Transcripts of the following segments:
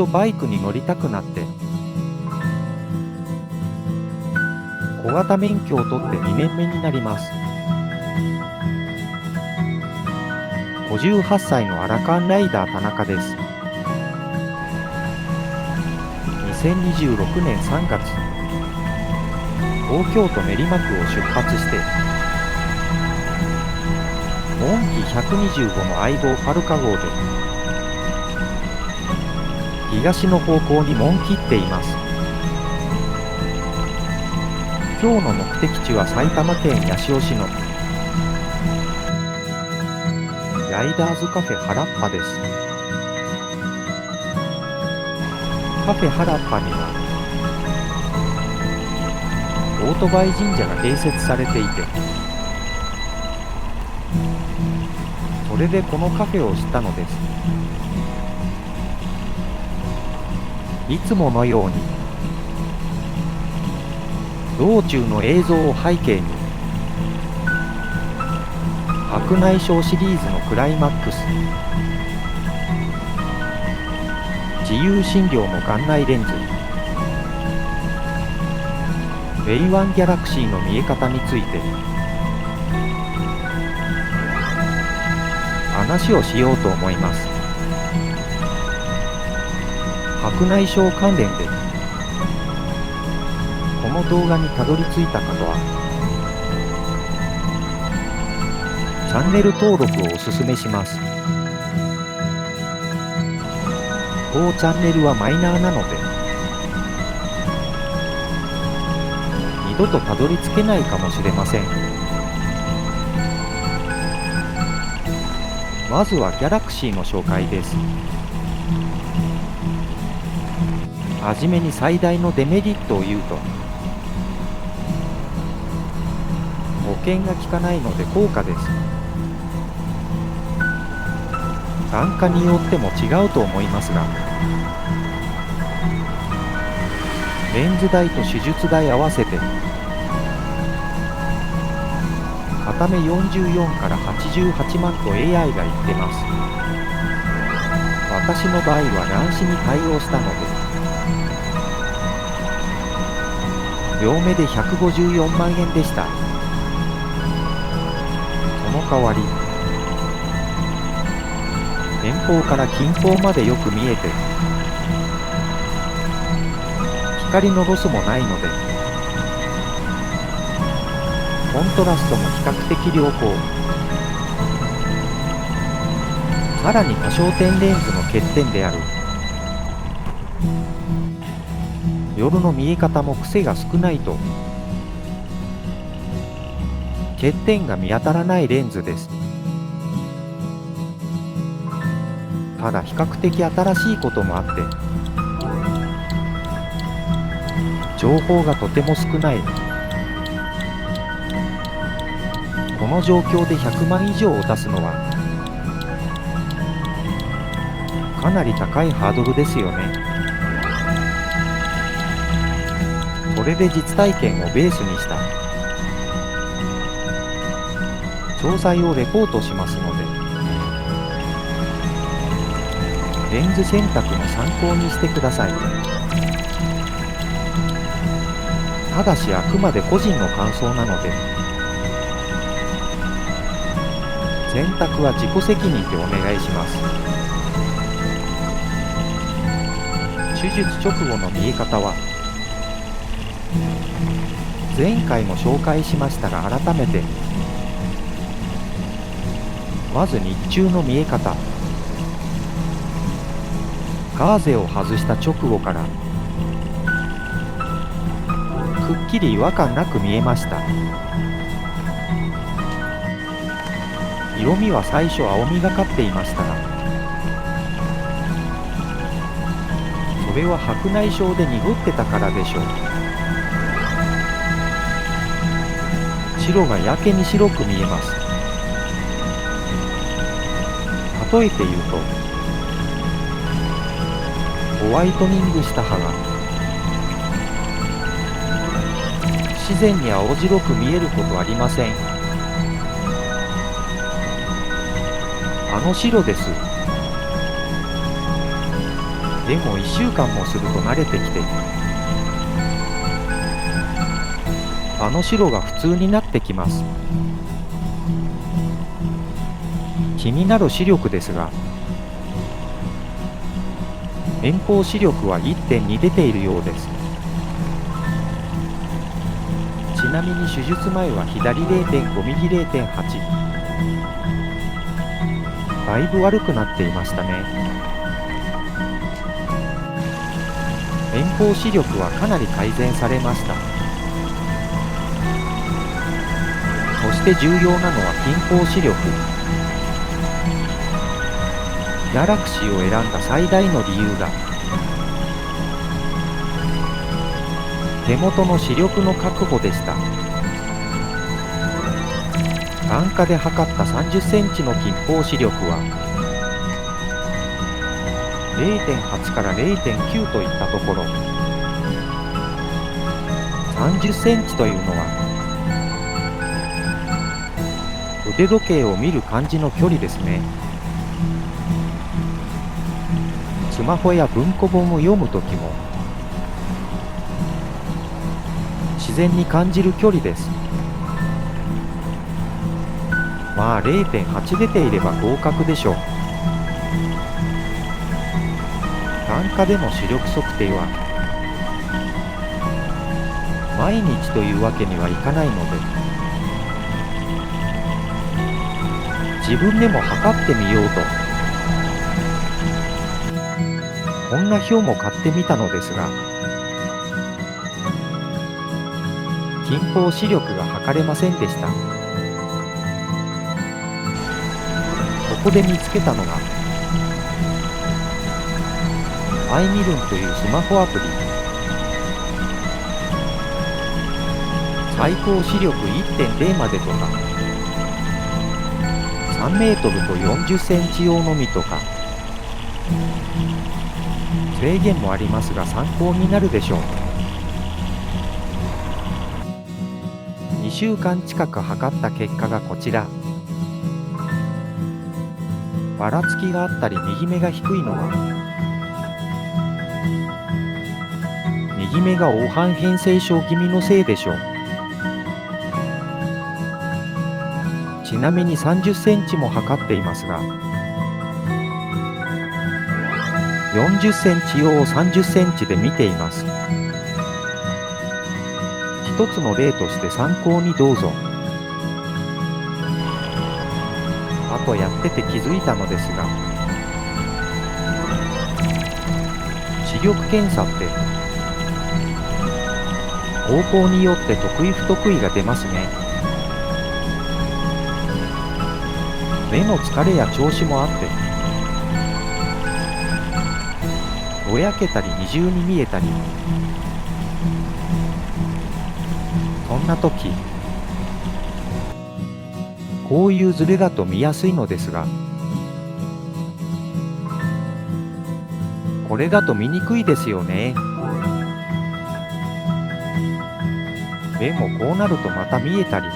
とバイクに乗りたくなって、小型免許を取って2年目になります。58歳のアラカンライダー田中です。2026年3月、東京都練馬区を出発して、モンキ125の相棒パルカ号で、東の方向に門切っています。今日の目的地は埼玉県八潮市のライダーズカフェ原っぱです。カフェ原っぱにはオートバイ神社が併設されていて、それでこのカフェを知ったのです。いつものように道中の映像を背景に、白内障シリーズのクライマックス、自由診療の眼内レンズ、Way1ギャラクシーの見え方について話をしようと思います。白内障関連でこの動画にたどり着いた方はチャンネル登録をおすすめします。当チャンネルはマイナーなので二度とたどり着けないかもしれません。まずはギャラクシーの紹介です。はじめに最大のデメリットを言うと、保険が効かないので高価です。単価によっても違うと思いますが、レンズ代と手術代合わせて片目44から88万と AI が言ってます。私の場合は乱視に対応したので、両目で154万円でした。その代わり、遠方から近方までよく見えて、光のロスもないので、コントラストも比較的良好。さらに多焦点レンズの欠点である夜の見え方も癖が少ないと欠点が見当たらないレンズです。ただ比較的新しいこともあって、情報がとても少ない。この状況で100万以上を出すのはかなり高いハードルですよね。それで実体験をベースにした詳細をレポートしますので、レンズ選択の参考にしてください。ただしあくまで個人の感想なので、選択は自己責任でお願いします。手術直後の見え方は前回も紹介しましたが、改めてまず日中の見え方、ガーゼを外した直後からくっきり違和感なく見えました。色味は最初青みがかっていましたが、それは白内障で濁ってたからでしょう。白がやけに白く見えます。例えて言うと、ホワイトニングした葉が不自然に青白く見えることはありません。あの白です。でも1週間もすると慣れてきて、あの白が普通になってきます。気になる視力ですが、遠方視力は 1.2 出ているようです。ちなみに手術前は左 0.5 右 0.8、だいぶ悪くなっていましたね。遠方視力はかなり改善されました。そして重要なのは近方視力。ギャラクシーを選んだ最大の理由が、手元の視力の確保でした。眼科で測った30センチの近方視力は 0.8 から 0.9 といったところ、30センチというのは腕時計を見る感じの距離ですね。スマホや文庫本を読むときも自然に感じる距離です。まあ 0.8 出ていれば合格でしょう。眼科での視力測定は毎日というわけにはいかないので、自分でも測ってみようとこんな表も買ってみたのですが、近方視力が測れませんでした。ここで見つけたのがアイミルンというスマホアプリ。最高視力 1.0 までとか、3メートルと40センチ用のみとか、制限もありますが参考になるでしょう。2週間近く測った結果がこちら。ばらつきがあったり右目が低いのは、右目が黄斑変性症気味のせいでしょう。ちなみに30センチも測っていますが、40センチ用を30センチで見ています。一つの例として参考にどうぞ。あとやってて気づいたのですが、視力検査って方向によって得意不得意が出ますね。目の疲れや調子もあって、ぼやけたり二重に見えたり、そんな時こういうズレだと見やすいのですが、これだと見にくいですよね。目もこうなるとまた見えたり、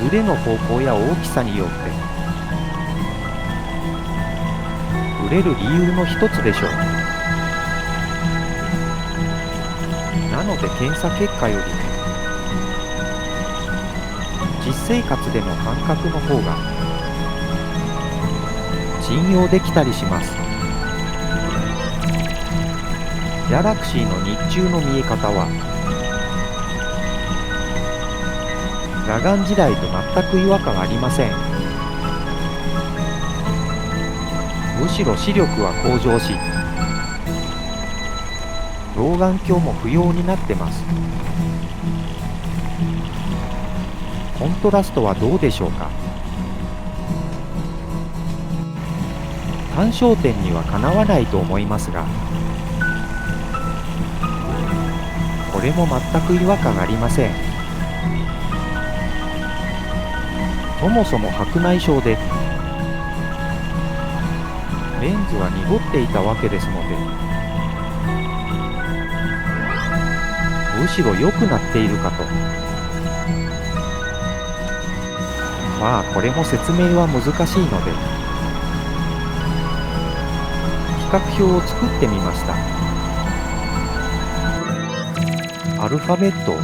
ズレの方向や大きさによってブレる理由の一つでしょう。なので検査結果より実生活での感覚の方が信用できたりします。ギャラクシーの日中の見え方は裸眼時代と全く違和感ありません。むしろ視力は向上し、老眼鏡も不要になってます。コントラストはどうでしょうか。単焦点にはかなわないと思いますが、これも全く違和感ありません。そもそも白内障でレンズは濁っていたわけですので、むしろ良くなっているかと。まあこれも説明は難しいので、角表を作ってみました。アルファベットを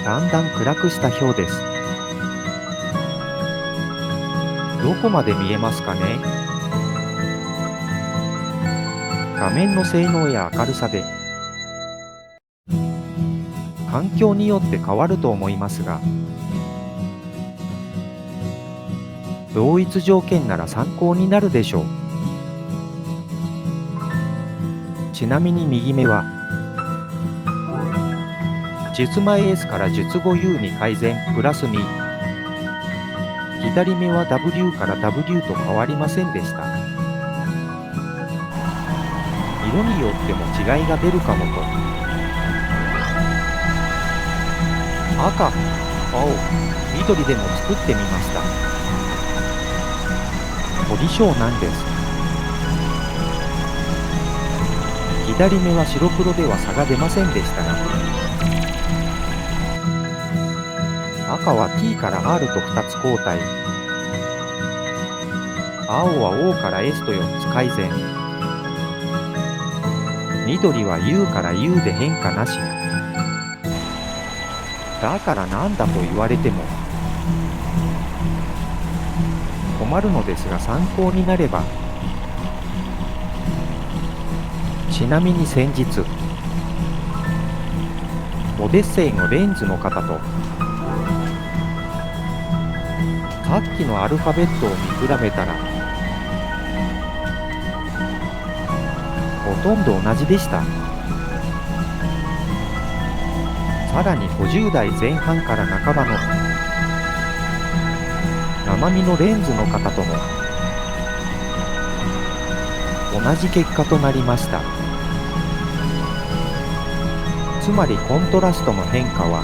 だんだん暗くした表です。どこまで見えますかね。画面の性能や明るさで環境によって変わると思いますが、同一条件なら参考になるでしょう。ちなみに右目は術前 S から術後 U に改善プラス2、左目は W から W と変わりませんでした。色によっても違いが出るかもと。赤、青、緑でも作ってみました。凝り性なんです。左目は白黒では差が出ませんでしたが、赤は T から R と2つ交代、青は O から S と4つ改善、緑は U から U で変化なし。だからなんだと言われても困るのですが参考になれば。ちなみに先日オデッセイのレンズの方とさっきのアルファベットを見比べたらほとんど同じでした。さらに50代前半から半ばの生身のレンズの方とも同じ結果となりました。つまりコントラストの変化は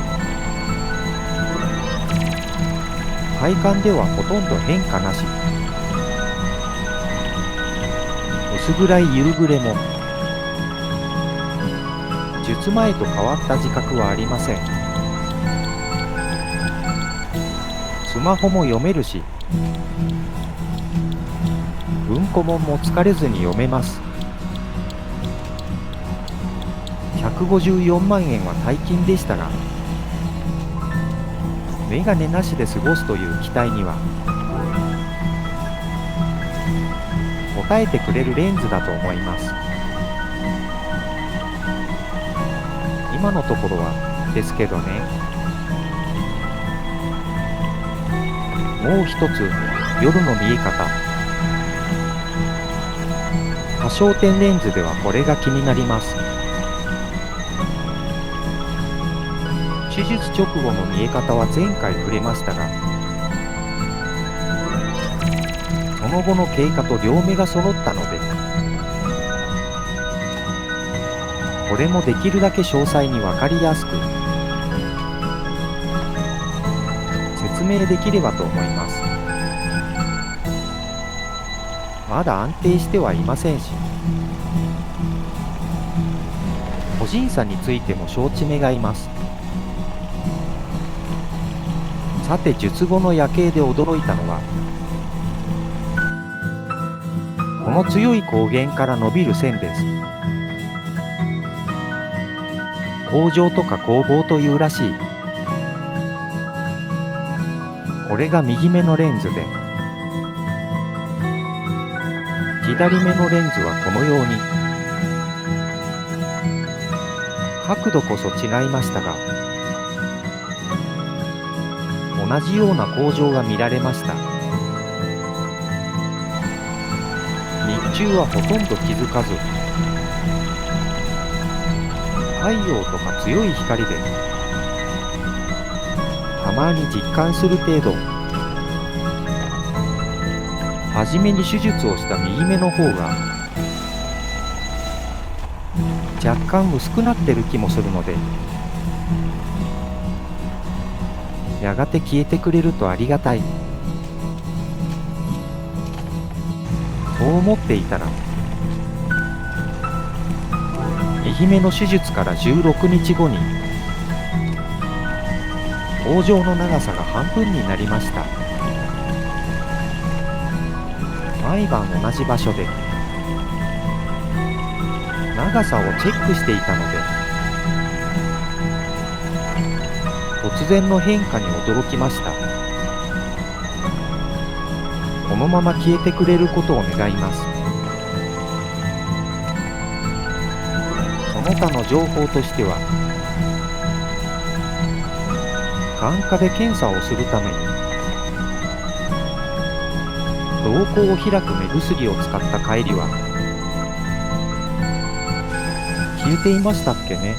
体感ではほとんど変化なし。薄暗い夕暮れも術前と変わった自覚はありません。スマホも読めるし、文庫本も疲れずに読めます。154万円は大金でしたが、メガネなしで過ごすという期待には応えてくれるレンズだと思います。今のところはですけどね。もう一つ、夜の見え方。多焦点レンズではこれが気になります。手術直後の見え方は前回触れましたが、その後の経過と両目が揃ったので、これもできるだけ詳細に分かりやすく説明できればと思います。まだ安定してはいませんし、個人差についても承知願います。さて、術後の夜景で驚いたのは、この強い光源から伸びる線です。工場とか工房というらしい。これが右目のレンズで、左目のレンズはこのように角度こそ違いましたが、同じような構造が見られました。日中はほとんど気づかず、太陽とか強い光でたまに実感する程度。はじめに手術をした右目の方が若干薄くなってる気もするので、やがて消えてくれるとありがたい。そう思っていたら、右目の手術から16日後に工場の長さが半分になりました。毎晩同じ場所で長さをチェックしていたので、突然の変化に驚きました。このまま消えてくれることを願います。その他の情報としては、眼科で検査をするために瞳孔を開く目薬を使った帰りは消えていましたっけね。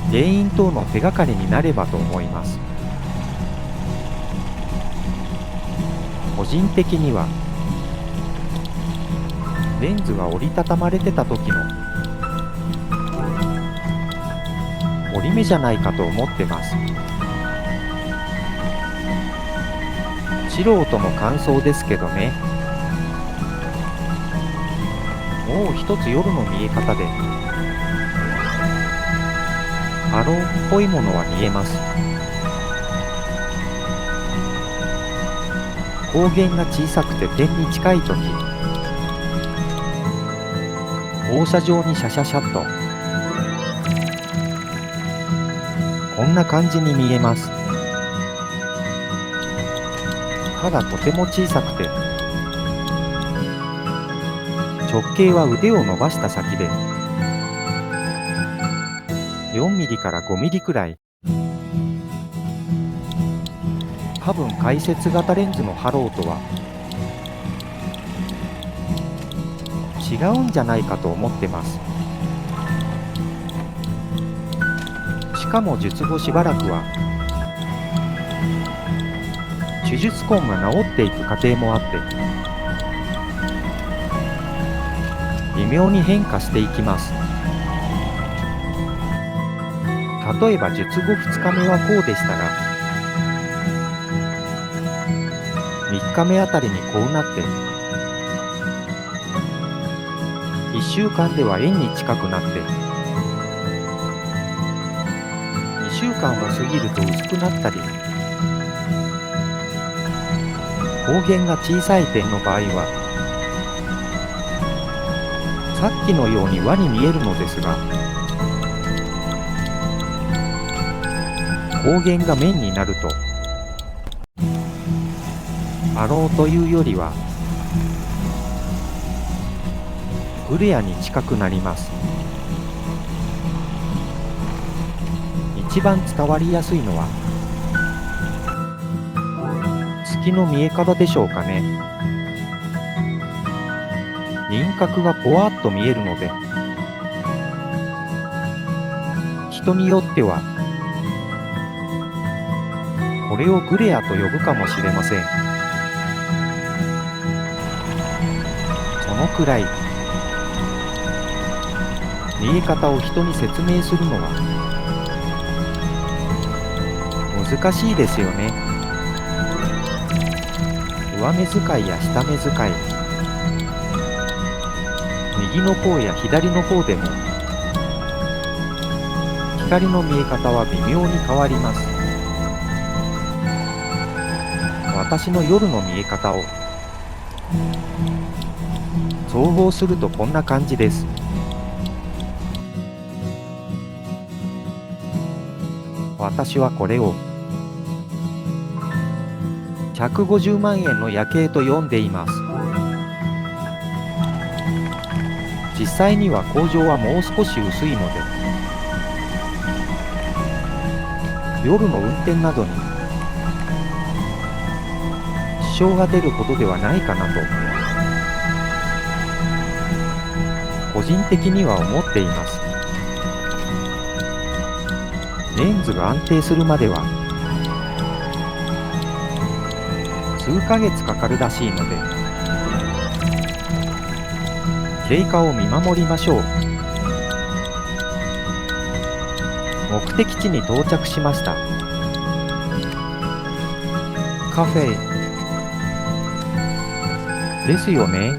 原因等の手がかりになればと思います。個人的にはレンズが折りたたまれてた時の折り目じゃないかと思ってます。素人の感想ですけどね。もう一つ夜の見え方でハローっぽいものは見えます。光源が小さくて点に近いとき、放射状にシャシャシャっとこんな感じに見えます。ただとても小さくて、直径は腕を伸ばした先で4ミリから5ミリくらい。多分解説型レンズのハローとは違うんじゃないかと思ってます。しかも術後しばらくは手術痕が治っていく過程もあって、微妙に変化していきます。例えば術後2日目はこうでしたが、3日目あたりにこうなって、1週間では円に近くなって、2週間を過ぎると薄くなったり、光源が小さい点の場合はさっきのように輪に見えるのですが、光源が面になるとハローというよりはグレアに近くなります。一番伝わりやすいのは月の見え方でしょうかね。輪郭がぽわっと見えるので、人によってはこれをグレアと呼ぶかもしれません。そのくらい見え方を人に説明するのは難しいですよね。上目遣いや下目遣い、右の方や左の方でも光の見え方は微妙に変わります。私の夜の見え方を総合するとこんな感じです。私はこれを150万円の夜景と呼んでいます。実際には光場はもう少し薄いので、夜の運転などに支障が出るほどではないかなと個人的には思っています。レンズが安定するまでは数ヶ月かかるらしいので、経過を見守りましょう。目的地に到着しました。カフェですよね。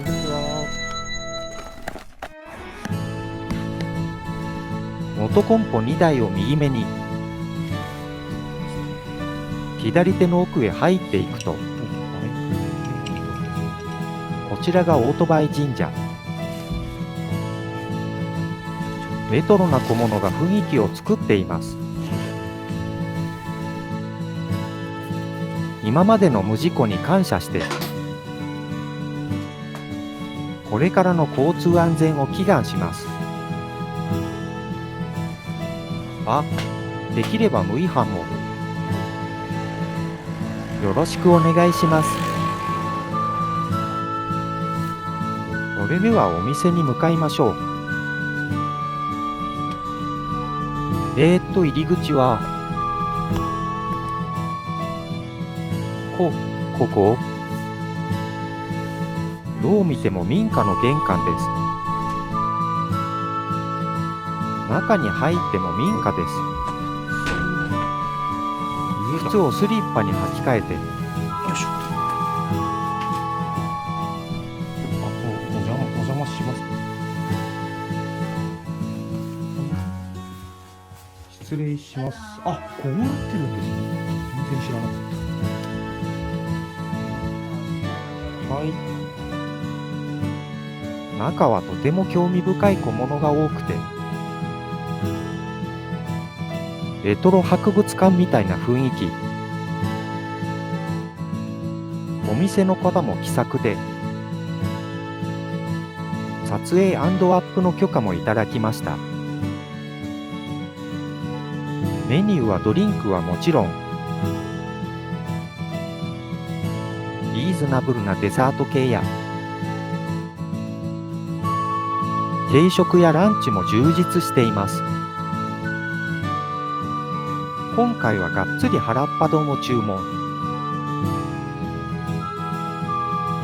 元コンポ2台を右目に、左手の奥へ入っていくとちらがオートバイ神社。レトロな小物が雰囲気を作っています。今までの無事故に感謝して、これからの交通安全を祈願します。あ、できれば無違反も。よろしくお願いします。それではお店に向かいましょう。入り口は、ここ？どう見ても民家の玄関です。中に入っても民家です。靴をスリッパに履き替えて。よいしょ。お邪魔します。失礼します。あ、こうなってるんですね。全然知らなかった。はい。中はとても興味深い小物が多くて、レトロ博物館みたいな雰囲気。お店の方も気さくで、撮影&アップの許可もいただきました。メニューはドリンクはもちろん、リーズナブルなデザート系や定食やランチも充実しています。今回はがっつり原っぱ丼を注文。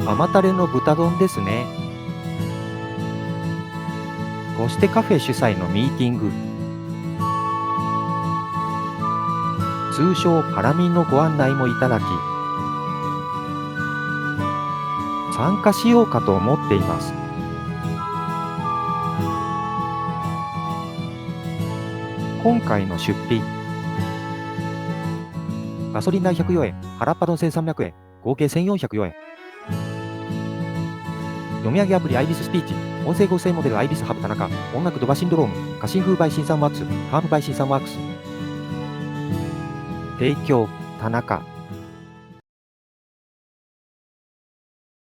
甘タレの豚丼ですね。そしてカフェ主催のミーティング、通称パラミンのご案内もいただき、参加しようかと思っています。今回の出費、ガソリン代104円、原っぱ丼1300円、合計1404円。読み上げアプリアイビススピーチ、音声合成モデルアイビスハブ田中、音楽ドバシンドローム、歌詞風バイシンサンワックス、ハーブバイシンサンワックス。提供、田中。